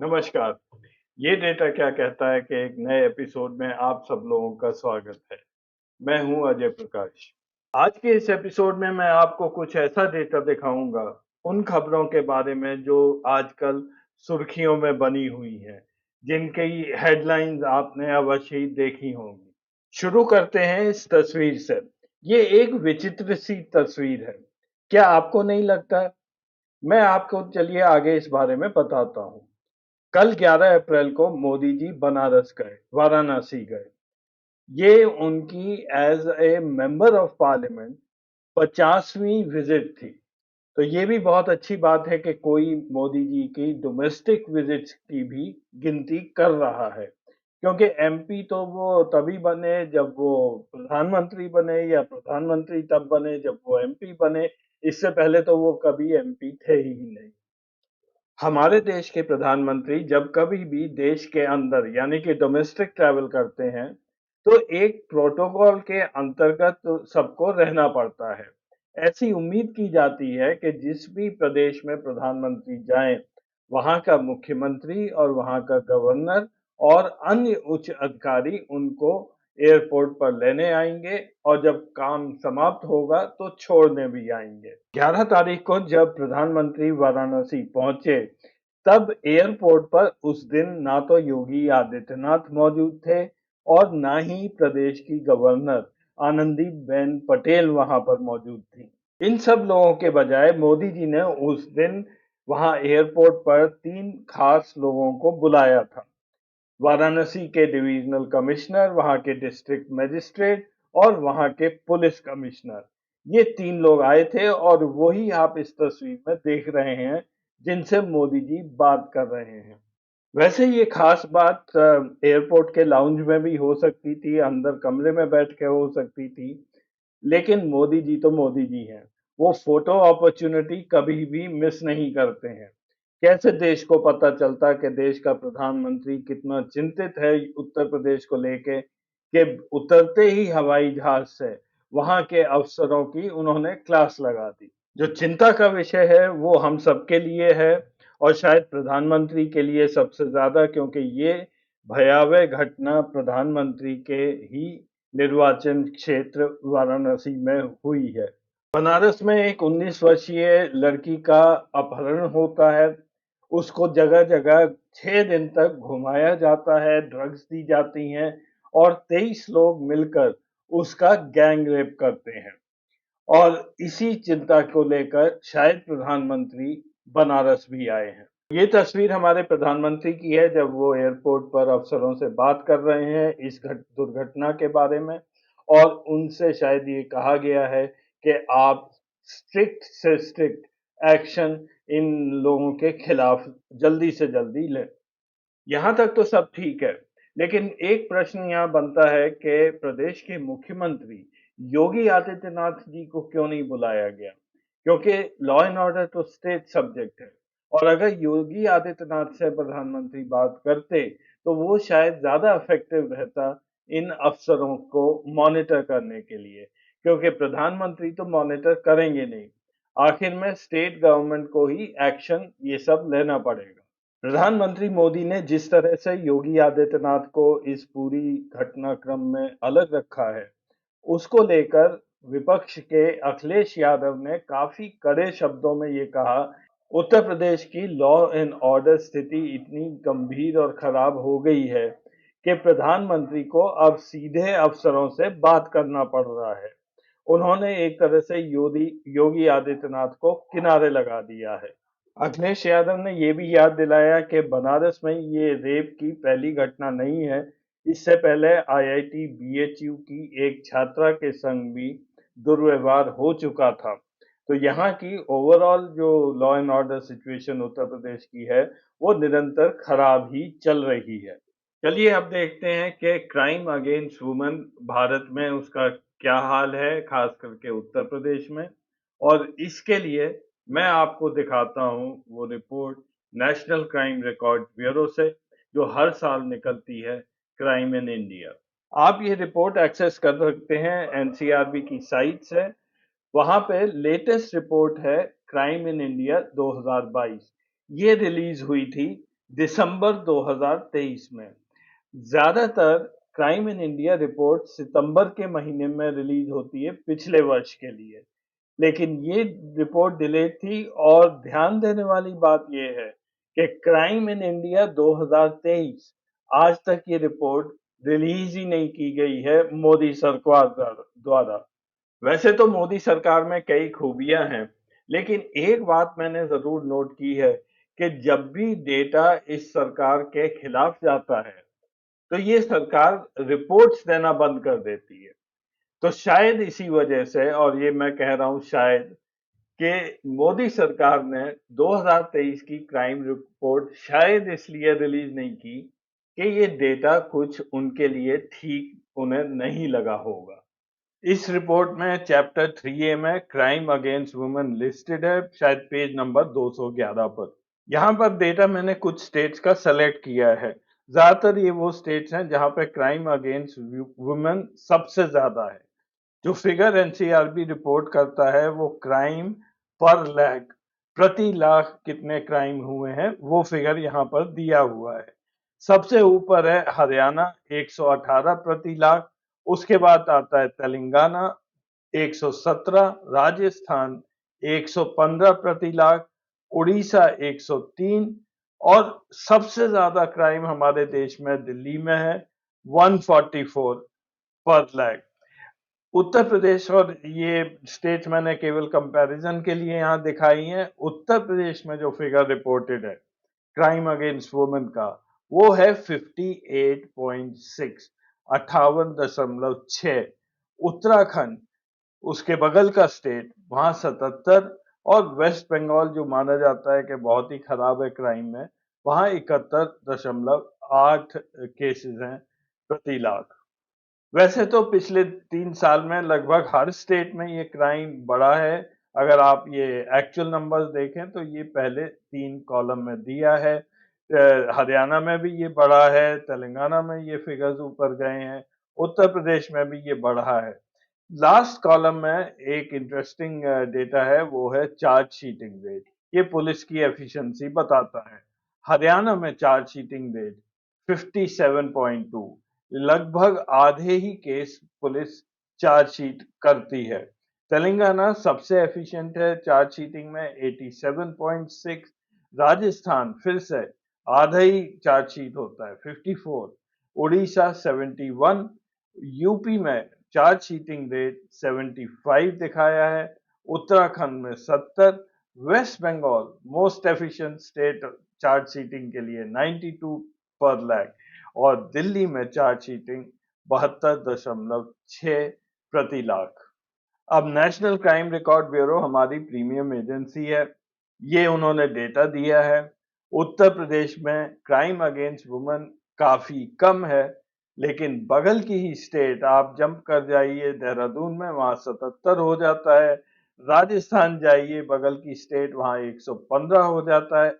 नमस्कार। ये डेटा क्या कहता है कि एक नए एपिसोड में आप सब लोगों का स्वागत है। मैं हूं अजय प्रकाश। आज के इस एपिसोड में मैं आपको कुछ ऐसा डेटा दिखाऊंगा, उन खबरों के बारे में जो आजकल सुर्खियों में बनी हुई हैं, जिनकी हेडलाइंस आपने अवश्य ही देखी होंगी। शुरू करते हैं इस तस्वीर से। ये एक विचित्र सी तस्वीर है। क्या आपको नहीं लगता? मैं आपको चलिए आगे इस बारे में बताता हूँ। कल 11 अप्रैल को मोदी जी बनारस गए, वाराणसी गए। ये उनकी as a member of parliament 50वीं विजिट थी। तो ये भी बहुत अच्छी बात है कि कोई मोदी जी की डोमेस्टिक विजिट्स की भी गिनती कर रहा है, क्योंकि एमपी तो वो तभी बने जब वो प्रधानमंत्री बने, या प्रधानमंत्री तब बने जब वो एमपी बने। इससे पहले तो वो कभी एमपी थे ही नहीं। हमारे देश के प्रधानमंत्री जब कभी भी देश के अंदर यानी कि डोमेस्टिक ट्रैवल करते हैं, तो एक प्रोटोकॉल के अंतर्गत सबको रहना पड़ता है। ऐसी उम्मीद की जाती है कि जिस भी प्रदेश में प्रधानमंत्री जाएं, वहां का मुख्यमंत्री और वहां का गवर्नर और अन्य उच्च अधिकारी उनको एयरपोर्ट पर लेने आएंगे, और जब काम समाप्त होगा तो छोड़ने भी आएंगे। 11 तारीख को जब प्रधानमंत्री वाराणसी पहुंचे, तब एयरपोर्ट पर उस दिन ना तो योगी आदित्यनाथ मौजूद थे और ना ही प्रदेश की गवर्नर आनंदीबेन पटेल वहां पर मौजूद थी। इन सब लोगों के बजाय मोदी जी ने उस दिन वहां एयरपोर्ट पर 3 खास लोगों को बुलाया था। वाराणसी के डिविजनल कमिश्नर, वहां के डिस्ट्रिक्ट मजिस्ट्रेट और वहां के पुलिस कमिश्नर। ये 3 लोग आए थे और वही आप इस तस्वीर में देख रहे हैं, जिनसे मोदी जी बात कर रहे हैं। वैसे ये खास बात एयरपोर्ट के लाउंज में भी हो सकती थी, अंदर कमरे में बैठ के हो सकती थी, लेकिन मोदी जी तो मोदी जी हैं। वो फोटो अपॉर्चुनिटी कभी भी मिस नहीं करते हैं। कैसे देश को पता चलता कि देश का प्रधानमंत्री कितना चिंतित है उत्तर प्रदेश को लेके, कि उतरते ही हवाई जहाज से वहां के अफसरों की उन्होंने क्लास लगा दी। जो चिंता का विषय है वो हम सबके लिए है, और शायद प्रधानमंत्री के लिए सबसे ज्यादा, क्योंकि ये भयावह घटना प्रधानमंत्री के ही निर्वाचन क्षेत्र वाराणसी में हुई है। बनारस में एक 19 वर्षीय लड़की का अपहरण होता है। उसको जगह-जगह 6 दिन तक घुमाया जाता है, ड्रग्स दी जाती हैं और 23 लोग मिलकर उसका गैंग रेप करते हैं। और इसी चिंता को लेकर शायद प्रधानमंत्री बनारस भी आए हैं। ये तस्वीर हमारे प्रधानमंत्री की है जब वो एयरपोर्ट पर अफसरों से बात कर रहे हैं इस दुर्घटना के बारे में, और उनसे शायद ये कहा गया है कि आप स्ट्रिक्ट से स्ट्रिक्ट एक्शन इन लोगों के खिलाफ जल्दी से जल्दी लें। यहाँ तक तो सब ठीक है, लेकिन एक प्रश्न यहाँ बनता है कि प्रदेश के मुख्यमंत्री योगी आदित्यनाथ जी को क्यों नहीं बुलाया गया? क्योंकि लॉ एंड ऑर्डर तो स्टेट सब्जेक्ट है, और अगर योगी आदित्यनाथ से प्रधानमंत्री बात करते, तो वो शायद ज़्यादा इफेक्टिव रहता इन अफसरों को मॉनिटर करने के लिए, क्योंकि प्रधानमंत्री तो मॉनिटर करेंगे नहीं। आखिर में स्टेट गवर्नमेंट को ही एक्शन ये सब लेना पड़ेगा। प्रधानमंत्री मोदी ने जिस तरह से योगी आदित्यनाथ को इस पूरी घटनाक्रम में अलग रखा है, उसको लेकर विपक्ष के अखिलेश यादव ने काफी कड़े शब्दों में ये कहा, उत्तर प्रदेश की लॉ एंड ऑर्डर स्थिति इतनी गंभीर और खराब हो गई है कि प्रधानमंत्री को अब सीधे अफसरों से बात करना पड़ रहा है। उन्होंने एक तरह से योगी योगी आदित्यनाथ को किनारे लगा दिया है। अखिलेश यादव ने ये भी याद दिलाया कि बनारस में ये रेप की पहली घटना नहीं है। इससे पहले आईआईटी बीएचयू की एक छात्रा के संग भी दुर्व्यवहार हो चुका था। तो यहाँ की ओवरऑल जो law and order situation Uttar Pradesh की है, वो निरंतर खराब ही चल रही है। चलिए अब देखते हैं कि क्राइम अगेंस्ट वुमेन भारत में उसका क्या हाल है, खास करके उत्तर प्रदेश में। और इसके लिए मैं आपको दिखाता हूँ वो report national crime record bureau से, जो हर साल निकलती है, क्राइम इन इंडिया। आप ये रिपोर्ट एक्सेस कर सकते हैं, एनसीआरबी की साइट से। वहां पे लेटेस्ट रिपोर्ट है क्राइम इन इंडिया 2022। ये रिलीज हुई थी दिसंबर 2023 में। ज्यादातर क्राइम इन इंडिया रिपोर्ट सितंबर के महीने में रिलीज होती है पिछले वर्ष के लिए, लेकिन ये रिपोर्ट डिलेड थी। और ध्यान देने वाली बात यह है कि क्राइम इन इंडिया 2023 आज तक ये रिपोर्ट रिलीज ही नहीं की गई है मोदी सरकार द्वारा। वैसे तो मोदी सरकार में कई खूबियां हैं, लेकिन एक बात मैंने जरूर नोट की है कि जब भी डेटा इस सरकार के खिलाफ जाता है तो ये सरकार रिपोर्ट्स देना बंद कर देती है। तो शायद इसी वजह से, और ये मैं कह रहा हूं शायद, कि मोदी सरकार ने 2023 की क्राइम रिपोर्ट शायद इसलिए रिलीज नहीं की कि ये डेटा कुछ उनके लिए ठीक उन्हें नहीं लगा होगा। इस रिपोर्ट में चैप्टर 3A में क्राइम अगेंस्ट वुमेन लिस्टेड है, शायद पेज नंबर 211 पर। यहाँ पर डेटा मैंने कुछ स्टेट्स का सेलेक्ट किया है। ज्यादातर ये वो स्टेट्स हैं जहाँ पे क्राइम अगेंस्ट वुमेन सबसे ज्यादा है। जो फिगर एनसीआरबी रिपोर्ट करता है वो क्राइम पर लाख, प्रति लाख कितने क्राइम हुए हैं, वो फिगर यहाँ पर दिया हुआ है। सबसे ऊपर है हरियाणा 118 प्रति लाख, उसके बाद आता है तेलंगाना 117, राजस्थान 115 प्रति लाख, उड़ीसा 103, और सबसे ज्यादा क्राइम हमारे देश में दिल्ली में है 144 पर लाख। उत्तर प्रदेश, और ये स्टेट्स मैंने केवल कंपैरिजन के लिए यहाँ दिखाई हैं। उत्तर प्रदेश में जो फिगर रिपोर्टेड है क्राइम अगेंस्ट वुमेन का, वो है 58.6, 58.6। उत्तराखंड, उसके बगल का स्टेट, वहां 77, और वेस्ट बंगाल जो माना जाता है कि बहुत ही खराब है क्राइम में, वहां 71.8 केसेस हैं प्रति लाख। वैसे तो पिछले 3 साल में लगभग हर स्टेट में ये क्राइम बढ़ा है। अगर आप ये एक्चुअल नंबर्स देखें तो ये पहले 3 कॉलम में दिया है। हरियाणा में भी ये बढ़ा है, तेलंगाना में ये फिगर्स ऊपर गए हैं, उत्तर प्रदेश में भी ये बढ़ा है। लास्ट कॉलम में एक इंटरेस्टिंग डेटा है, वो है चार्ज शीटिंग रेट। ये पुलिस की एफिशिएंसी बताता है। हरियाणा में चार्ज शीटिंग रेट 57.2, लगभग आधे ही केस पुलिस चार्ज शीट करती है। तेलंगाना सबसे एफिशिएंट है चार्ज शीटिंग में 87.6। राजस्थान फिर से आधा ही चार्ज शीट होता है 54। उड़ीसा 71। यूपी में चार्ज शीटिंग रेट 75 दिखाया है। उत्तराखंड में 70। West Bengal most efficient state charge sheeting के लिए 92 पर लाख, और दिल्ली में चार्ज शीटिंग 72.6 प्रति लाख। अब नेशनल क्राइम रिकॉर्ड ब्यूरो हमारी प्रीमियम एजेंसी है, ये उन्होंने डेटा दिया है। उत्तर प्रदेश में क्राइम अगेंस्ट वुमेन काफी कम है, लेकिन बगल की ही स्टेट आप जंप कर जाइए देहरादून में, वहां 77 हो जाता है। राजस्थान जाइए बगल की स्टेट, वहां 115 हो जाता है।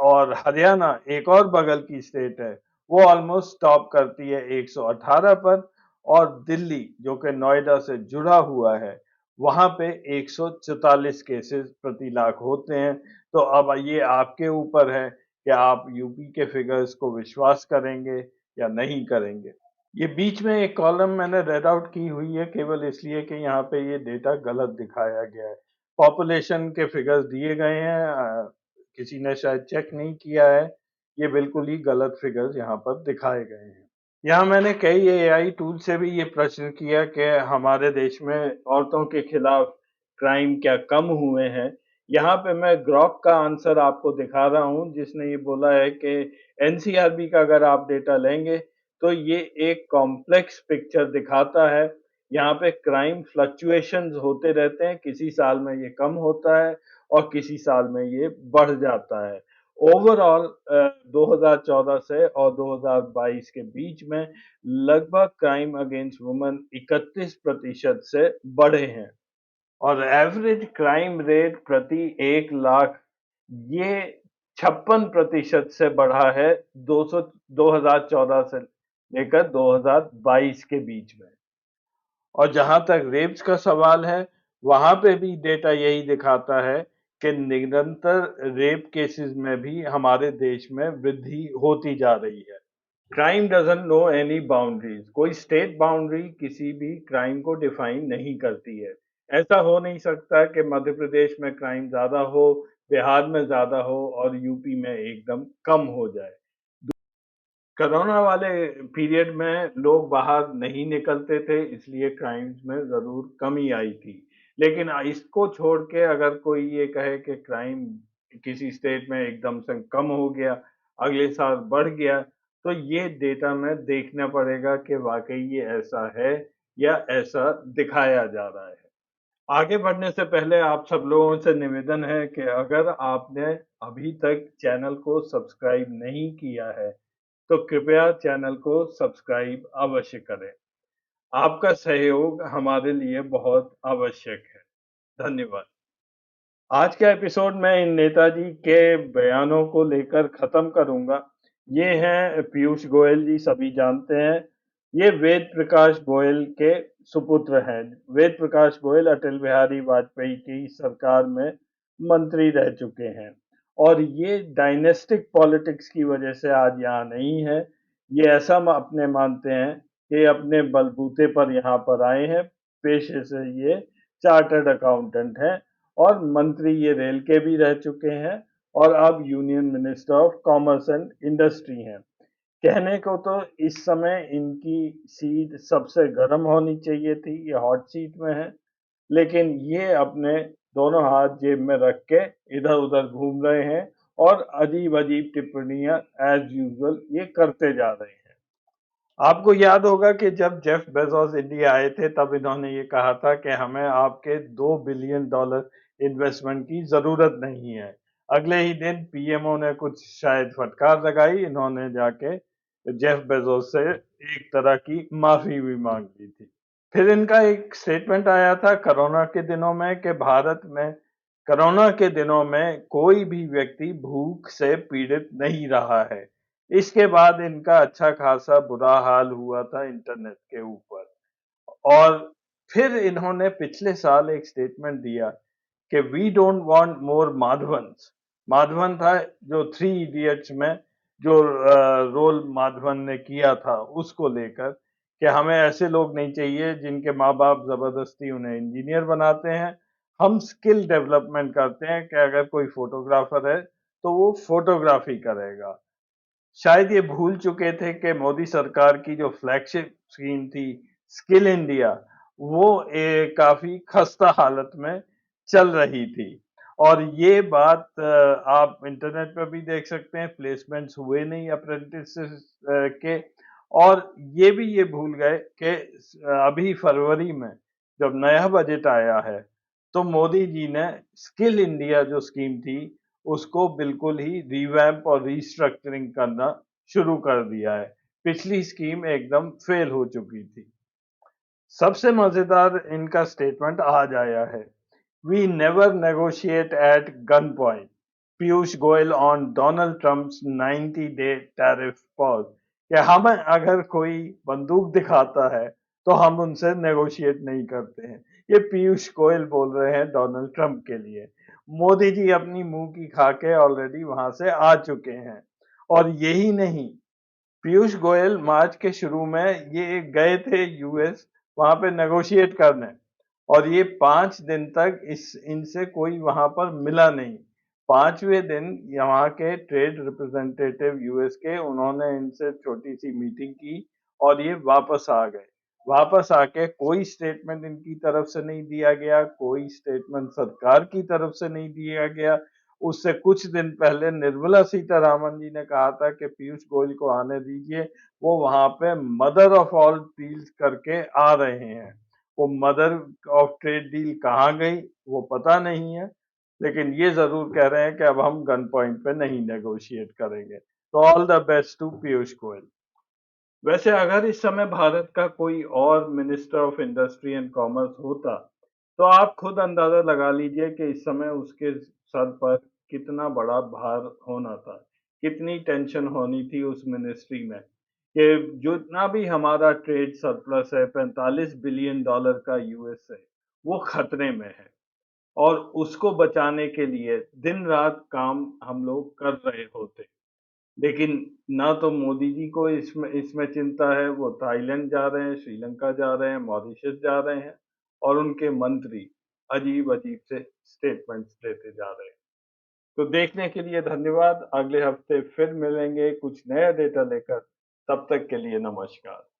और हरियाणा एक और बगल की स्टेट है, वो ऑलमोस्ट टॉप करती है 118 पर। और दिल्ली जो कि नोएडा से जुड़ा हुआ है, वहां पे 144 केसेस प्रति लाख होते हैं। तो अब ये आपके ऊपर है कि आप यूपी के फिगर्स को विश्वास करेंगे या नहीं करेंगे। ये बीच में एक कॉलम मैंने रेड आउट की हुई है केवल इसलिए कि यहाँ पे ये डेटा गलत दिखाया गया है। पॉपुलेशन के फिगर्स दिए गए हैं, किसी ने शायद चेक नहीं किया है। ये बिल्कुल ही गलत फिगर्स यहाँ पर दिखाए गए हैं। यहाँ मैंने कई एआई टूल से भी ये प्रश्न किया कि हमारे देश में औरतों के खिलाफ क्राइम क्या कम हुए हैं। यहाँ पे मैं ग्रॉक का आंसर आपको दिखा रहा हूँ, जिसने ये बोला है कि एनसीआरबी का अगर आप डेटा लेंगे तो ये एक कॉम्प्लेक्स पिक्चर दिखाता है। यहाँ पे क्राइम फ्लक्चुएशंस होते रहते हैं, किसी साल में ये कम होता है और किसी साल में ये बढ़ जाता है। ओवरऑल 2014 से और 2022 के बीच में लगभग क्राइम अगेंस्ट वुमेन 31% से बढ़े हैं। और एवरेज क्राइम रेट प्रति 1 लाख ये 56% से बढ़ा है 2014 से लेकर 2022 के बीच में। और जहां तक रेप्स का सवाल है, वहां पे भी डेटा यही दिखाता है कि निरंतर रेप केसेस में भी हमारे देश में वृद्धि होती जा रही है। Crime doesn't know any boundaries. कोई स्टेट बाउंड्री किसी भी क्राइम को डिफाइन नहीं करती है। ऐसा हो नहीं सकता कि मध्य प्रदेश में क्राइम ज़्यादा हो, बिहार में ज़्यादा हो और यूपी में एकदम कम हो जाए। कोरोना वाले पीरियड में लोग बाहर नहीं निकलते थे, इसलिए क्राइम्स में ज़रूर कमी आई थी। लेकिन इसको छोड़ के अगर कोई ये कहे कि क्राइम किसी स्टेट में एकदम से कम हो गया, अगले साल बढ़ गया, तो ये डेटा में देखना पड़ेगा कि वाक़ई ये ऐसा है या ऐसा दिखाया जा रहा है। आगे बढ़ने से पहले आप सब लोगों से निवेदन है कि अगर आपने अभी तक चैनल को सब्सक्राइब नहीं किया है, तो कृपया चैनल को सब्सक्राइब अवश्य करें। आपका सहयोग हमारे लिए बहुत आवश्यक है। धन्यवाद। आज का एपिसोड मैं इन नेताजी के बयानों को लेकर खत्म करूंगा। ये हैं पीयूष गोयल जी, सभी जानते हैं। ये वेद प्रकाश गोयल के सुपुत्र हैं। वेद प्रकाश गोयल अटल बिहारी वाजपेयी की सरकार में मंत्री रह चुके हैं और ये डायनेस्टिक पॉलिटिक्स की वजह से आज यहाँ नहीं है। ये ऐसा अपने मानते हैं कि अपने बलबूते पर यहाँ पर आए हैं। पेशे से ये चार्टर्ड अकाउंटेंट हैं और मंत्री ये रेल के भी रह चुके हैं और अब union minister of commerce and industry हैं। कहने को तो इस समय इनकी सीट सबसे गर्म होनी चाहिए थी, ये हॉट सीट में है, लेकिन ये अपने दोनों हाथ जेब में रख के इधर-उधर घूम रहे हैं और अजीब-अजीब टिप्पणियां एज यूजुअल ये करते जा रहे हैं। आपको याद होगा कि जब जेफ बेजोस इंडिया आए थे तब इन्होंने ये कहा था कि हमें आपके 2 बिलियन डॉलर इन्वेस्टमेंट की जरूरत नहीं है। अगले ही दिन पीएमओ ने कुछ शायद फटकार लगाई, इन्होंने जाके जेफ बेजोस से एक तरह की माफी भी मांग ली थी। फिर इनका एक स्टेटमेंट आया था कोरोना के दिनों में कि भारत में कोरोना के दिनों में कोई भी व्यक्ति भूख से पीड़ित नहीं रहा है। इसके बाद इनका अच्छा खासा बुरा हाल हुआ था इंटरनेट के ऊपर। और फिर इन्होंने पिछले साल एक स्टेटमेंट दिया कि we don't want more Madhavans. Madhavan था जो थ्री इडियट्स में जो रोल माधवन ने किया था, उसको लेकर कि हमें ऐसे लोग नहीं चाहिए जिनके माँ बाप जबरदस्ती उन्हें इंजीनियर बनाते हैं। हम स्किल डेवलपमेंट करते हैं कि अगर कोई फोटोग्राफर है तो वो फोटोग्राफी करेगा। शायद ये भूल चुके थे कि मोदी सरकार की जो फ्लैगशिप स्कीम थी स्किल इंडिया, वो काफी खस्ता हालत में चल रही थी। और ये बात आप इंटरनेट पर भी देख सकते हैं, प्लेसमेंट्स हुए नहीं अप्रेंटिस के। और ये भूल गए कि अभी फरवरी में जब नया बजट आया है तो मोदी जी ने स्किल इंडिया जो स्कीम थी उसको बिल्कुल ही रिवैम्प और रीस्ट्रक्चरिंग करना शुरू कर दिया है। पिछली स्कीम एकदम फेल हो चुकी थी। सबसे मजेदार इनका स्टेटमेंट आज आया है। We never negotiate at gunpoint. Piyush Goyal on Donald Trump's 90 day tariff pause. कि हमें अगर कोई बंदूक दिखाता है तो हम उनसे नेगोशिएट नहीं करते हैं। ये पीयूष गोयल बोल रहे हैं डोनाल्ड ट्रंप के लिए। मोदी जी अपनी मुंह की खा के ऑलरेडी वहां से आ चुके हैं। और यही नहीं, पीयूष गोयल मार्च के शुरू में ये गए थे यूएस वहां पे नेगोशिएट करने, और ये 5 दिन तक इस इनसे कोई वहां पर मिला नहीं। 5वें दिन यहाँ के ट्रेड रिप्रेजेंटेटिव यूएस के, उन्होंने इनसे छोटी सी मीटिंग की और ये वापस आ गए। वापस आके कोई स्टेटमेंट इनकी तरफ से नहीं दिया गया, कोई स्टेटमेंट सरकार की तरफ से नहीं दिया गया। उससे कुछ दिन पहले निर्मला सीतारामन जी ने कहा था कि पीयूष गोयल को आने दीजिए, वो वहां पे मदर ऑफ ऑल डील्स करके आ रहे हैं। वो मदर ऑफ ट्रेड डील कहाँ गई वो पता नहीं है, लेकिन ये जरूर कह रहे हैं कि अब हम गन पॉइंट पे नहीं नेगोशिएट करेंगे। तो all the best to Piyush Goyal. वैसे अगर इस समय भारत का कोई और minister of industry and commerce होता, तो आप खुद अंदाजा लगा लीजिए कि इस समय उसके सर पर कितना बड़ा भार होना था, कितनी टेंशन होनी थी उस मिनिस्ट्री में कि जितना भी हमारा ट्रेड सरप्लस है 45 बिलियन डॉलर का यूएस से, वो खतरे में है। और उसको बचाने के लिए दिन-रात काम हम लोग कर रहे होते। लेकिन ना तो मोदी जी को इसमें इसमें चिंता है, वो थाईलैंड जा रहे हैं, श्रीलंका जा रहे हैं, मॉरिशस जा रहे हैं और उनके मंत्री अजीब-अजीब से स्टेटमेंट्स देते जा रहे हैं। तो देखने के लिए धन्यवाद। अगले हफ्ते फिर मिलेंगे कुछ नया डेटा लेकर। तब तक के लिए नमस्कार।